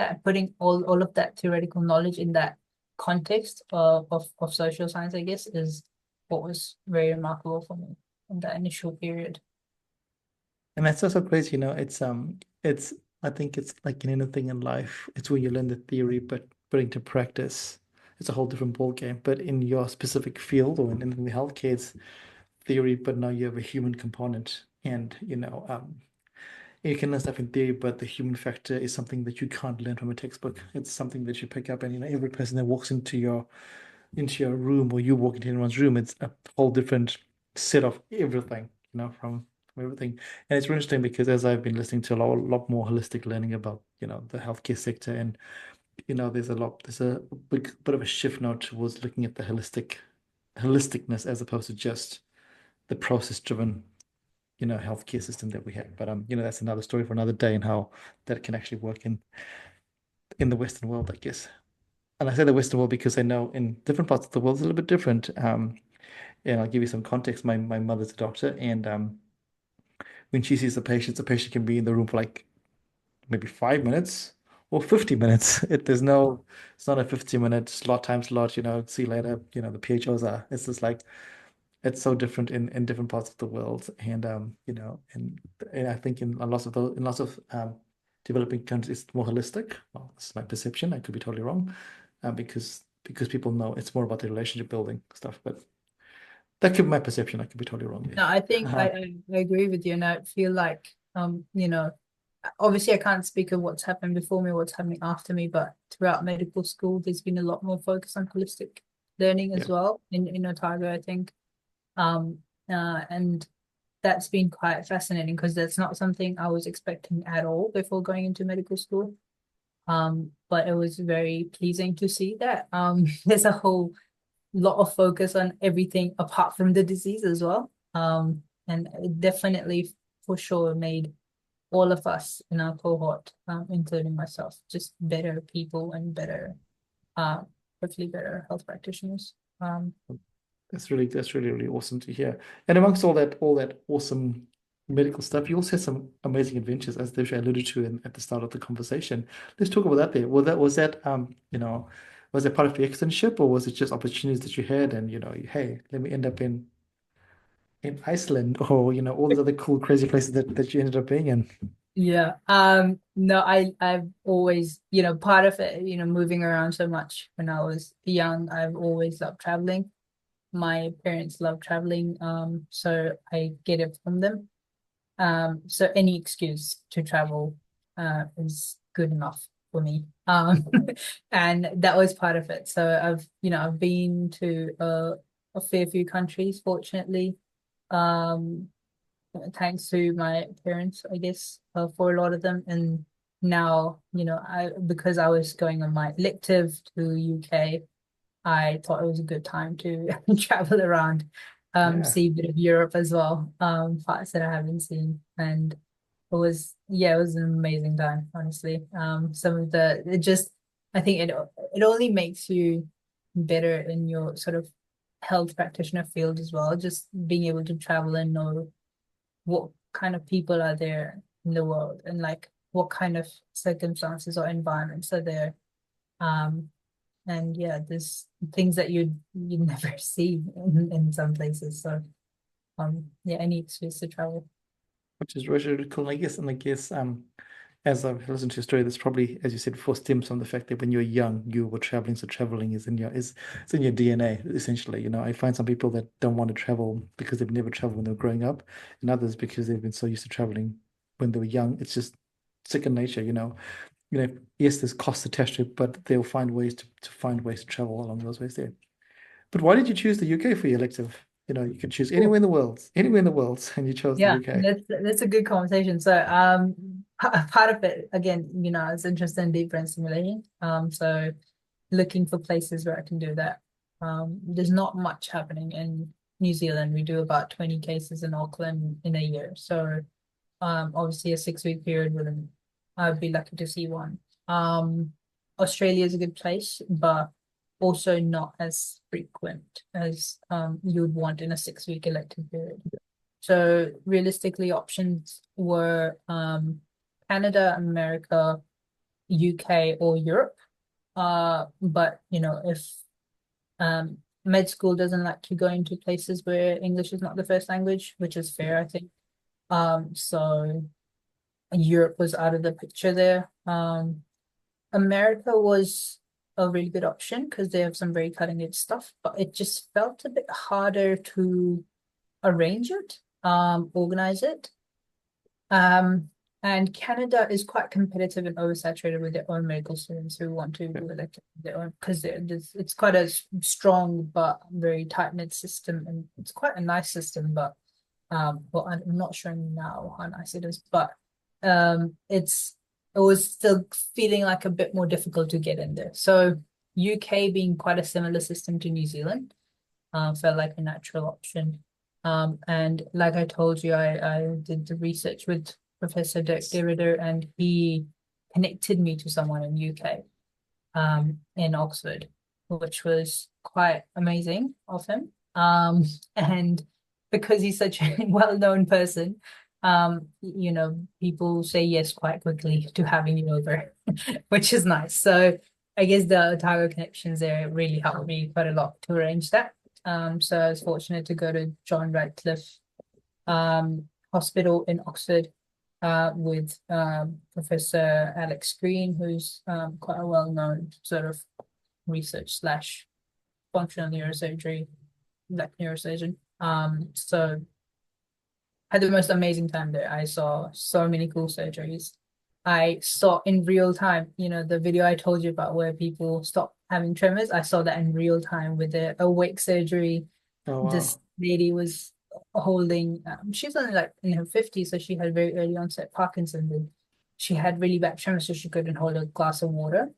all of that theoretical knowledge in that context of social science, I guess, is what was very remarkable for me in that initial period. And that's also crazy, it's I think it's like in anything in life, it's when you learn the theory, but putting to practice, it's a whole different ball game. But in your specific field or in the healthcare, it's theory, but now you have a human component. And you can learn stuff in theory, but the human factor is something that you can't learn from a textbook. It's something that you pick up, and every person that walks into your room, or you walk into anyone's room, it's a whole different set of everything, from everything. And it's really interesting because as I've been listening to a lot more holistic learning about, the healthcare sector, and there's a big bit of a shift now towards looking at the holisticness as opposed to just the process-driven, healthcare system that we have. But that's another story for another day, and how that can actually work in the Western world, I guess. And I say the Western world because I know in different parts of the world it's a little bit different. And I'll give you some context. My mother's a doctor, and when she sees the patient can be in the room for like maybe 5 minutes or 50 minutes. It's not a 50-minute slot time slot, see you later, the PHOs are, it's just like, it's so different in different parts of the world. And, and I think in lots of developing countries, it's more holistic. Well, it's my perception. I could be totally wrong, because people know it's more about the relationship building stuff. But that could be my perception. I could be totally wrong No, there. I think I agree with you, and I feel like obviously I can't speak of what's happened before me, what's happening after me, but throughout medical school, there's been a lot more focus on holistic learning as Yeah. well in Otago, I think. Um, and that's been quite fascinating because that's not something I was expecting at all before going into medical school. But it was very pleasing to see that there's a whole lot of focus on everything apart from the disease as well. And it definitely for sure made all of us in our cohort, including myself, just better people and better, uh, hopefully better health practitioners. That's really, really awesome to hear. And amongst all that awesome medical stuff, you also had some amazing adventures, as Devsha alluded to at the start of the conversation. Let's talk about that there. Was that part of the externship, or was it just opportunities that you had, and hey, let me end up in Iceland, or all these other cool, crazy places that you ended up being in? Yeah. No, I've always, part of it, moving around so much when I was young, I've always loved traveling. My parents love traveling, so I get it from them. So any excuse to travel is good enough for me. And that was part of it. So I've been to a fair few countries, fortunately. Um, Thanks to my parents, I guess, for a lot of them. And now, I because I was going on my elective to UK, I thought it was a good time to travel around, Yeah. see a bit of Europe as well, parts that I haven't seen. And it was an amazing time, honestly. Some of it just, I think it only makes you better in your sort of health practitioner field as well, just being able to travel and know what kind of people are there in the world and like what kind of circumstances or environments are there. Um, and yeah, there's things that you'd never see in some places. So yeah, any excuse to travel. Which is really cool. And I guess as I've listened to your story, that's probably, as you said before, stems from the fact that when you're young, you were traveling, so traveling is it's in your DNA, essentially. I find some people that don't want to travel because they've never traveled when they were growing up, and others because they've been so used to traveling when they were young. It's just second nature. Yes, there's costs attached to it, but they'll find ways to find ways to travel along those ways there. But why did you choose the UK for your elective? You could choose anywhere in the world, and you chose the Yeah, UK. that's a good conversation. So, part of it again, I was interested in deep brain stimulation. So looking for places where I can do that. There's not much happening in New Zealand. We do about 20 cases in Auckland in a year. So, obviously a 6 week period wouldn't. I'd be lucky to see one. Australia is a good place, but also not as frequent as you would want in a 6 week elective period. So realistically, options were Canada, America, UK, or Europe. But if med school doesn't like you going to places where English is not the first language, which is fair, I think. So Europe was out of the picture there. America was a really good option because they have some very cutting edge stuff, but it just felt a bit harder to arrange it, organize it. Um, and Canada is quite competitive and oversaturated with their own medical students who want to do elective their own because it's quite a strong but very tight knit system, and it's quite a nice system. But well, I'm not sure now how nice it is, but it was still feeling like a bit more difficult to get in there. So UK being quite a similar system to New Zealand, felt like a natural option. And like I told you, I did the research with Professor Dirk de Ridder, and he connected me to someone in UK, in Oxford, which was quite amazing of him. And because he's such a well-known person, people say yes quite quickly to having you over, which is nice. So I guess the Otago connections there really helped me quite a lot to arrange that. So I was fortunate to go to John Radcliffe Hospital in Oxford with Professor Alex Green, who's quite a well-known sort of research slash functional neurosurgery, like neurosurgeon. So had the most amazing time there. I saw so many cool surgeries. I saw in real time, the video I told you about where people stop having tremors. I saw that in real time with the awake surgery. Oh This wow. lady was holding, she's only like in her 50s, so she had very early onset Parkinson's. And she had really bad tremors, so she couldn't hold a glass of water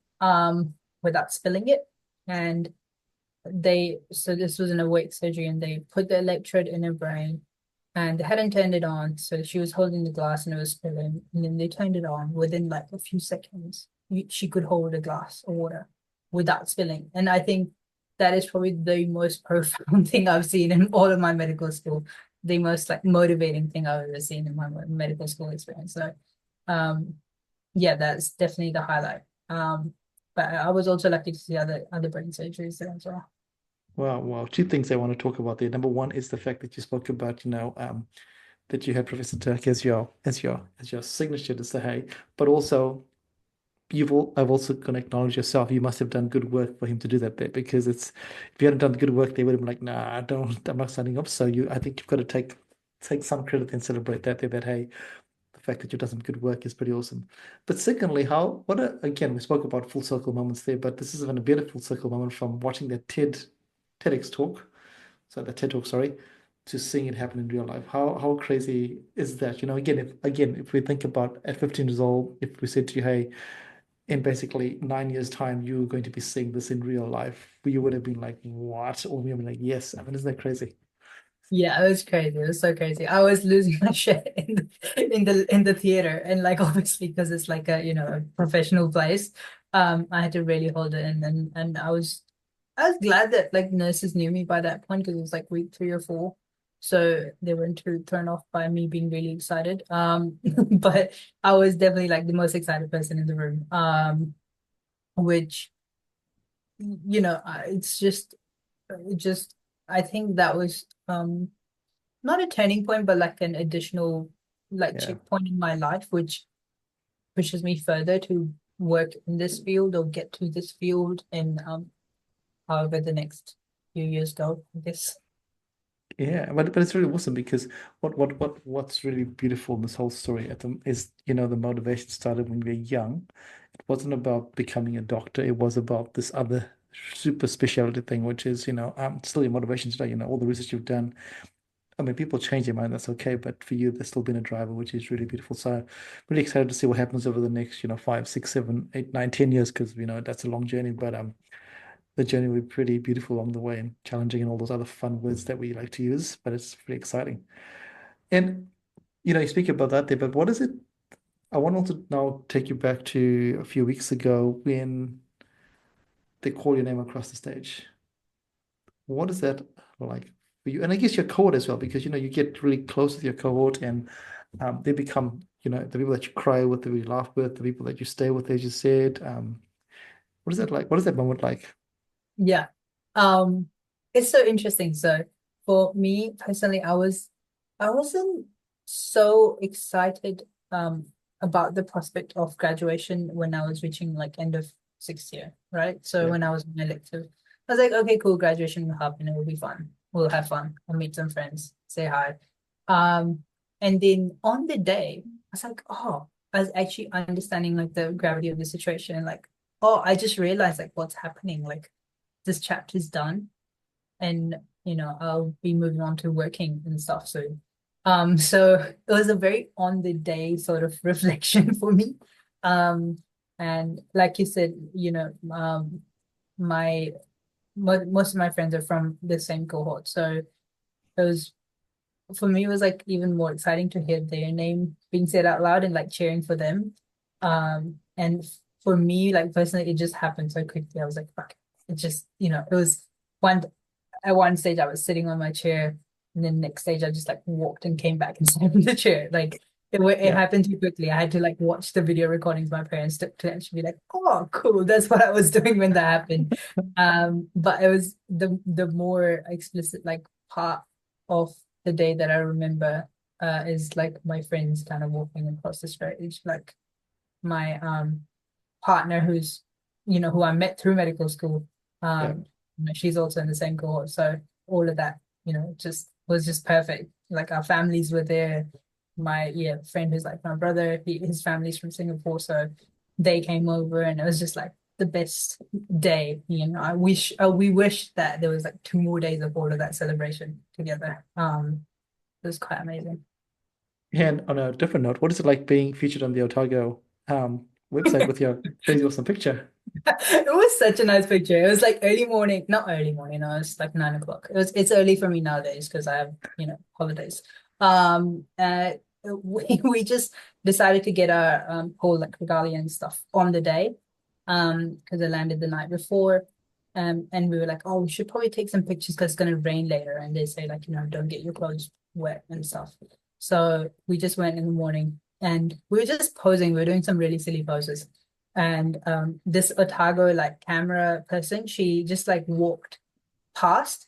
without spilling it. And so this was an awake surgery, and they put the electrode in her brain, and they hadn't turned it on. So she was holding the glass and it was spilling. And then they turned it on within like a few seconds. She could hold a glass of water without spilling. And I think that is probably the most profound thing I've seen in all of my medical school. The most like motivating thing I've ever seen in my medical school experience. So um yeah, that's definitely the highlight. But I was also lucky to see other brain surgeries there as well. Wow, wow. Two things I want to talk about there. Number one is the fact that you spoke about, that you had Professor Turk as your signature to say hey, but also I've also gonna acknowledge yourself. You must have done good work for him to do that there because if you hadn't done good work, they would have been like, nah, I'm not signing up. So I think you've got to take some credit and celebrate that there. That hey, the fact that you've done some good work is pretty awesome. But secondly, again, we spoke about full circle moments there, but this is even a better full circle moment from watching that TEDx talk. So the TED talk, sorry. to seeing it happen in real life. How crazy is that? If we think about at 15 years old, if we said to you, hey, in basically 9 years' time, you're going to be seeing this in real life, you would have been like, what? Or we would have been like, yes. I mean, isn't that crazy? Yeah, it was crazy. It was so crazy. I was losing my shit in the theater, and like obviously because it's like a professional place, I had to really hold it in, and I was glad that like nurses knew me by that point because it was like week 3 or 4, so they weren't too thrown off by me being really excited. But I was definitely like the most excited person in the room. Which it's just I think that was not a turning point, but like an additional like Yeah. checkpoint in my life, which pushes me further to work in this field or get to this field in however the next few years go, I guess. Yeah, but it's really awesome because what's really beautiful in this whole story is the motivation started when we were young. It wasn't about becoming a doctor. It was about this other super specialty thing, which is still your motivation today. All the research you've done. I mean, people change their mind. That's okay. But for you, there's still been a driver, which is really beautiful. So, really excited to see what happens over the next 5, 6, 7, 8, 9, 10 years because that's a long journey. But the journey will be pretty beautiful along the way and challenging and all those other fun words that we like to use, but it's pretty exciting. And you speak about that there, but what is it? I want also to now take you back to a few weeks ago when they call your name across the stage. What is that like for you? And I guess your cohort as well, because you get really close with your cohort and they become, the people that you cry with, the people you laugh with, the people that you stay with, as you said. What is that like? What is that moment like? Yeah. Um, it's so interesting. So for me personally, I wasn't so excited about the prospect of graduation when I was reaching like end of 6th year, right? So Yeah. when I was in my elective, I was like, okay, cool, graduation will happen, it will be fun. We'll have fun. I'll meet some friends, say hi. Um, and then on the day, I was like, oh, I was actually understanding like the gravity of the situation and like, oh, I just realized like what's happening. Like this chapter's done and I'll be moving on to working and stuff soon. So it was a very on the day sort of reflection for me. Um, and like you said, my most of my friends are from the same cohort. So it was for me, it was like even more exciting to hear their name being said out loud and like cheering for them. And for me, like personally, it just happened so quickly. I was like, fuck. It just, it was one at one stage I was sitting on my chair, and then next stage I just like walked and came back and sat in the chair. Like it Yeah. happened too quickly. I had to like watch the video recordings of my parents to actually be like, oh, cool. That's what I was doing when that happened. But it was the more explicit like part of the day that I remember is like my friends kind of walking across the stage, like my partner who I met through medical school. Yeah. She's also in the same cohort. So all of that, just was just perfect. Like our families were there. My friend who's like my brother, his family's from Singapore, so they came over and it was just like the best day. We wish that there was like 2 more days of all of that celebration together. It was quite amazing. And on a different note, what is it like being featured on the Otago website with your crazy awesome picture? It was such a nice picture. It was like early morning, not early morning, no, it's like 9 o'clock. It's early for me nowadays because I have, holidays. We just decided to get our whole like regalia and stuff on the day. Because I landed the night before. And we were like, oh, we should probably take some pictures because it's gonna rain later. And they say like, don't get your clothes wet and stuff. So we just went in the morning and we were just posing. We were doing some really silly poses. And this Otago like camera person, she just like walked past.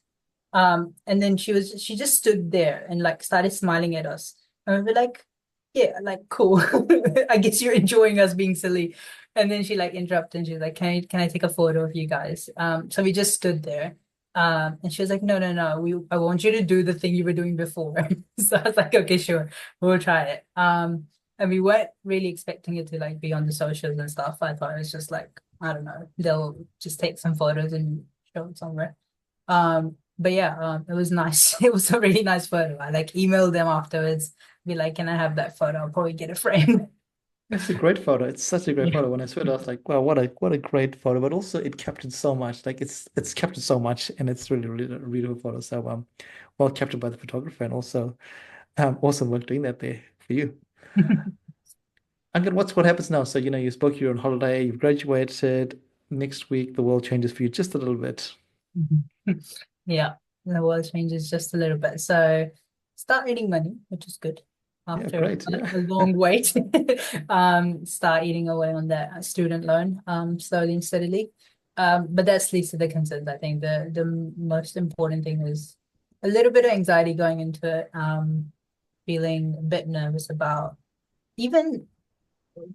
And then she just stood there and like started smiling at us. And we were like, yeah, like cool. I guess you're enjoying us being silly. And then she like interrupted and she was like, can I take a photo of you guys? So we just stood there. And she was like, no, no, no, I want you to do the thing you were doing before. So I was like, okay, sure, we'll try it. And we weren't really expecting it to like be on the socials and stuff. I thought it was just like, I don't know, they'll just take some photos and show it somewhere. but yeah, it was nice. It was a really nice photo. I like emailed them afterwards, be like, can I have that photo? I'll probably get a frame. It's a great photo. It's such a great Yeah. photo. When I saw it, I was like, wow, what a great photo. But also it captured so much. Like it's captured so much and it's really, really a beautiful photo. So well captured by the photographer and also awesome work doing that there for you. Angad, what happens now? So, you spoke, you're on holiday, you've graduated. Next week, the world changes for you just a little bit. Mhm. Yeah, the world changes just a little bit. So start eating money, which is good. Yeah, After great. Yeah. a long wait, start eating away on that student loan, slowly and steadily. But that's least of the concerns. I think the most important thing is a little bit of anxiety going into it, feeling a bit nervous about even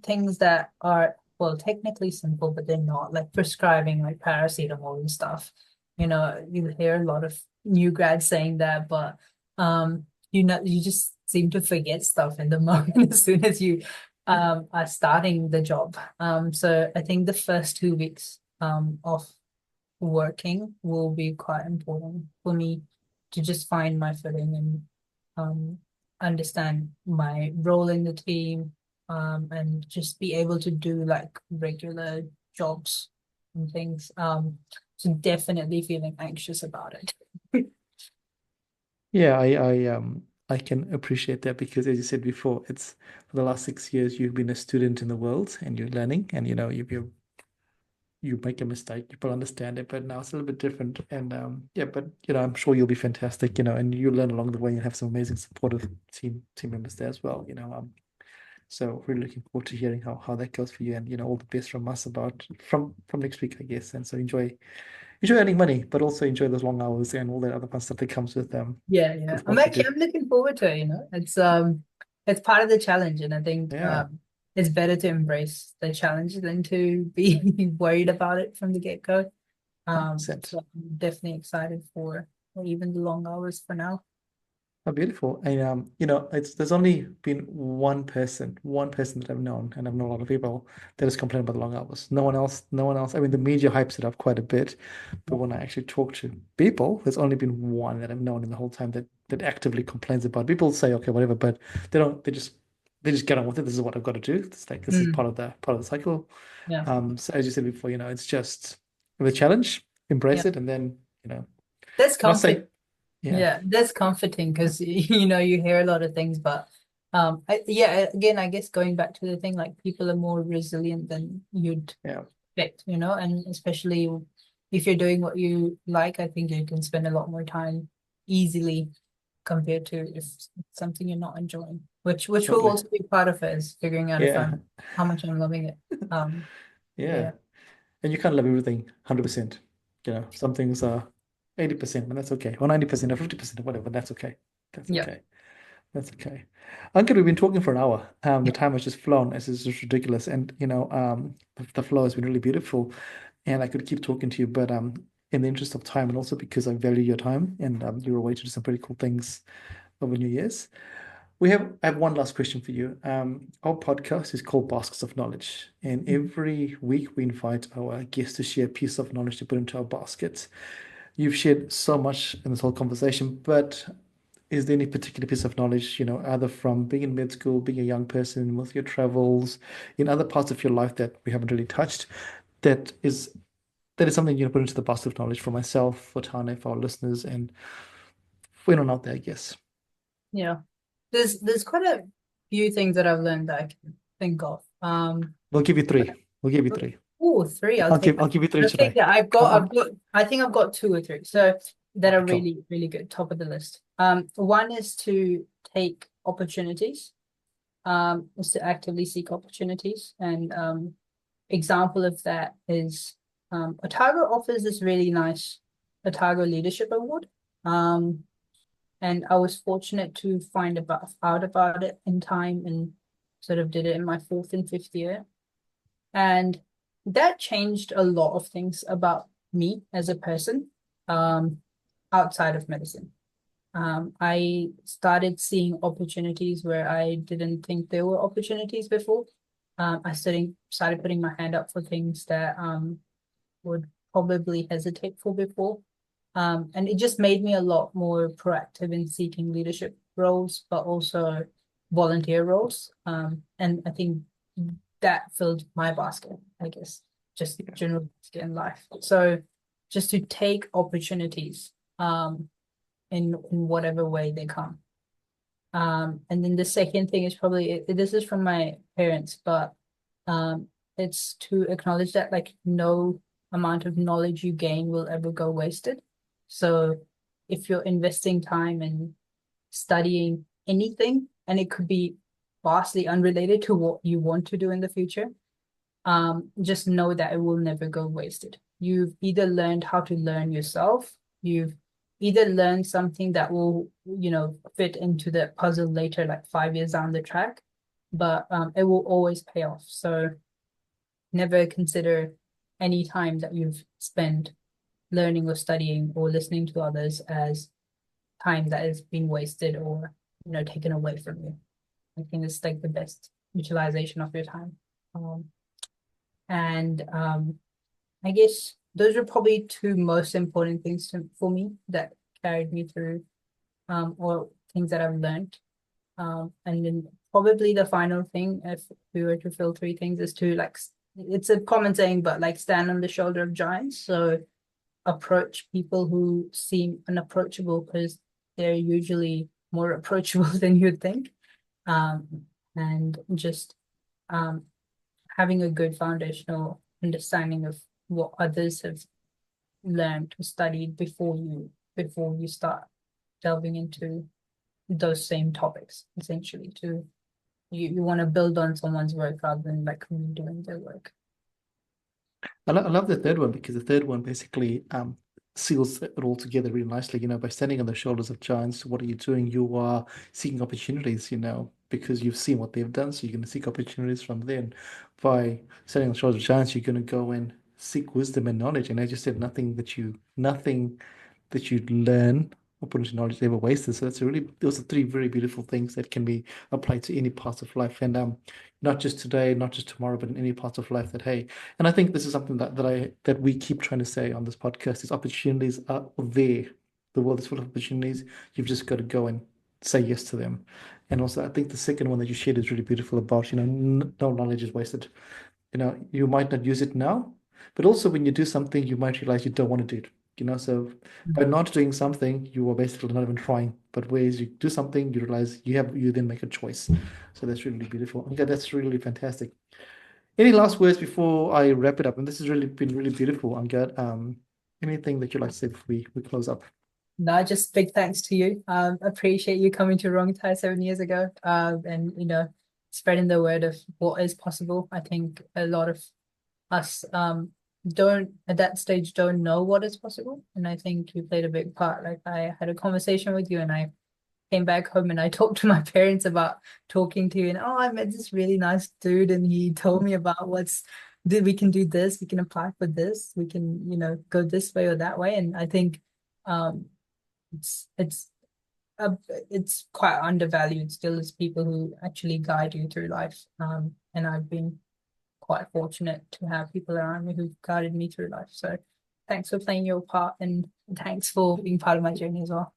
things that are, well, technically simple, but they're not, like prescribing like paracetamol and stuff. You hear a lot of new grads saying that, but you just seem to forget stuff in the moment as soon as you are starting the job. So I think the first 2 weeks of working will be quite important for me to just find my footing and um, understand my role in the team, and just be able to do like regular jobs and things. So definitely feeling anxious about it. Yeah, I can appreciate that because as you said before, it's for the last 6 years you've been a student in the world and you're learning and you make a mistake, people understand it, but now it's a little bit different. And yeah, but I'm sure you'll be fantastic, and you learn along the way and have some amazing supportive team members there as well. So really looking forward to hearing how that goes for you and all the best from us about from next week, I guess. And so enjoy earning money, but also enjoy those long hours and all that other fun stuff that comes Yeah, yeah. with I'm what you actually do. I'm looking forward to it, it's part of the challenge, and I think Yeah, it's better to embrace the challenge than to be worried about it from the get-go. 100%. So I'm definitely excited for even the long hours for now. Oh, beautiful. And it's there's only been one person that I've known, and I've known a lot of people that has complained about the long hours. No one else. I mean, the media hypes it up quite a bit, but when I actually talk to people, there's only been one that I've known in the whole time that actively complains about it. People say, okay, whatever, but they don't, they just get on with it. This is what I've got to do. It's like this is Mm, part of the cycle. yeah, So as you said before, it's just the challenge, yeah. embrace it, and then, That's not comfort. say, yeah, Yeah, that's comforting because you hear a lot of things, but yeah, again, I guess going back to the thing, like people are more resilient than you'd yeah, expect, and especially if you're doing what you like, I think you can spend a lot more time easily compared to if it's something you're not enjoying, which will totally. also be part of it, is figuring out if Yeah. I'm how much I'm loving it. Um, Yeah. yeah, And you can't love everything 100%. Some things are 80%, but that's okay. Or 90% or 50% or whatever, that's okay. That's yeah, okay. That's okay. Uncle, we've been talking for an hour. The time has just flown. It's just ridiculous. And, the flow has been really beautiful. And I could keep talking to you, but in the interest of time and also because I value your time and you're away to do some pretty cool things over New Year's. I have one last question for you. Our podcast is called Baskets of Knowledge, and every week we invite our guests to share a piece of knowledge to put into our baskets. You've shared so much in this whole conversation, but is there any particular piece of knowledge, either from being in med school, being a young person, with your travels, in other parts of your life that we haven't really touched, that is that is something you put into the basket of knowledge for myself, for Tane, for our listeners, and for anyone out there, I guess. yeah. There's quite a few things that I've learned that I can think of. We'll give you three. We'll give you three. Oh, three. I'll I'll take give that. I'll give you three I'll take today. that. Come on. I think I've got two or three. So that are Okay, cool. really, really good. Top of the list. One is to take opportunities. Is to actively seek opportunities. And example of that is Otago offers this really nice Otago Leadership Award. Um, and I was fortunate to find out about it in time and sort of did it in my fourth and fifth year. And that changed a lot of things about me as a person, um, outside of medicine. I started seeing opportunities where I didn't think there were opportunities before. I started putting my hand up for things that would probably hesitate for before. And it just made me a lot more proactive in seeking leadership roles, but also volunteer roles. And I think that filled my basket, I guess, just Yeah. general basket in life. So just to take opportunities in whatever way they come. And then the second thing is probably this is from my parents, but um, it's to acknowledge that like no amount of knowledge you gain will ever go wasted. So if you're investing time in studying anything, and it could be vastly unrelated to what you want to do in the future, just know that it will never go wasted. You've either learned how to learn yourself, you've either learned something that will, fit into the puzzle later, like 5 years down the track, but it will always pay off. So never consider any time that you've spent learning or studying or listening to others as time that is being wasted or, taken away from you. I think it's like the best utilization of your time. Um, and I guess those are probably two most important things for me that carried me through, or things that I've learned. And then probably the final thing, if we were to fill three things, is to like, it's a common saying, but like stand on the shoulder of giants. So approach people who seem unapproachable because they're usually more approachable than you'd think. Um, and just um, having a good foundational understanding of what others have learned or studied before you start delving into those same topics, essentially. You want to build on someone's work rather than like redoing their work. I love the third one because the third one basically seals it all together really nicely. By standing on the shoulders of giants, what are you doing? You are seeking opportunities, because you've seen what they've done. So you're going to seek opportunities from them. By standing on the shoulders of giants, you're going to go and seek wisdom and knowledge. And as you said, nothing that you learn or put into knowledge is ever wasted. So those are three very beautiful things that can be applied to any parts of life. And not just today, not just tomorrow, but in any parts of life that, hey, and I think this is something that we keep trying to say on this podcast is opportunities are there. The world is full of opportunities. You've just got to go and say yes to them. And also, I think the second one that you shared is really beautiful about, no knowledge is wasted. You might not use it now, but also when you do something, you might realize you don't want to do it. So by not doing something, you are basically not even trying. But whereas you do something, you realize you then make a choice. So that's really beautiful. Okay, that's really fantastic. Any last words before I wrap it up? And this has really been really beautiful, Angad. Anything that you'd like to say before we close up? No, just big thanks to you. Appreciate you coming to Wrong Tie 7 years ago. And spreading the word of what is possible. I think a lot of us don't at that stage don't know what is possible. And I think you played a big part. Like I had a conversation with you and I came back home and I talked to my parents about talking to you and I met this really nice dude and he told me about did we can do this, we can apply for this, we can, go this way or that way. And I think um it's it's uh, it's quite undervalued still as people who actually guide you through life. And I've been quite fortunate to have people around me who've guided me through life. So thanks for playing your part and thanks for being part of my journey as well.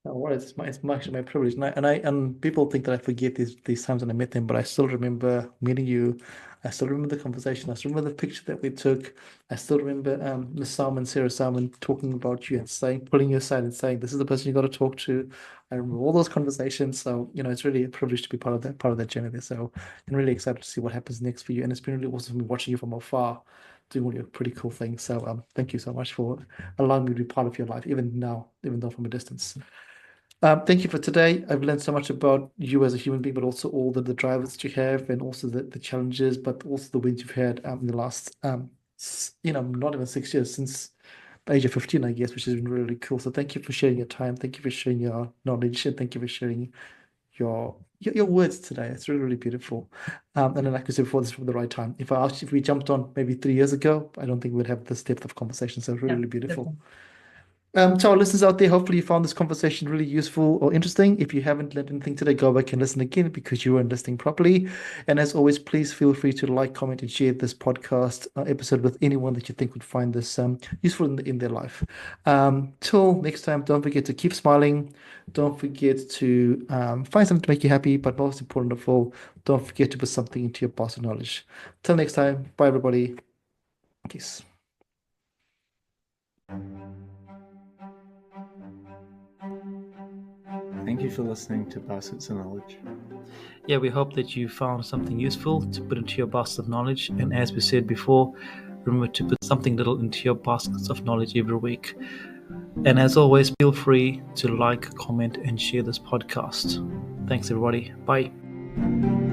No worries. It's my privilege. And people think that I forget these times when I met them, but I still remember meeting you. I still remember the conversation. I still remember the picture that we took. I still remember Miss Salmon, Sarah Salmon, talking about you and pulling you aside and saying, "This is the person you got to talk to." I remember all those conversations. So, it's really a privilege to be part of that journey there. So I'm really excited to see what happens next for you. And it's been really awesome for me watching you from afar, doing all your pretty cool things. So thank you so much for allowing me to be part of your life, even now, even though from a distance. Thank you for today. I've learned so much about you as a human being, but also all the drivers that you have, and also the challenges, but also the wins you've had in the last, not even 6 years since the age of 15, I guess, which has been really cool. So thank you for sharing your time. Thank you for sharing your knowledge, and thank you for sharing your words today. It's really, really beautiful. And then, like I said before, this is for the right time. If I asked if we jumped on maybe 3 years ago, I don't think we'd have this depth of conversation. So really, Yeah, really beautiful. definitely. To our listeners out there, hopefully you found this conversation really useful or interesting. If you haven't learned anything today, go back and listen again because you weren't listening properly. And as always, please feel free to like, comment, and share this podcast episode with anyone that you think would find this useful in their life. Till next time, don't forget to keep smiling. Don't forget to find something to make you happy. But most important of all, don't forget to put something into your basket of knowledge. Till next time, bye everybody. Peace. Thank you for listening to Baskets of Knowledge. Yeah, we hope that you found something useful to put into your basket of knowledge. And as we said before, remember to put something little into your baskets of knowledge every week. And as always, feel free to like, comment, and share this podcast. Thanks, everybody. Bye.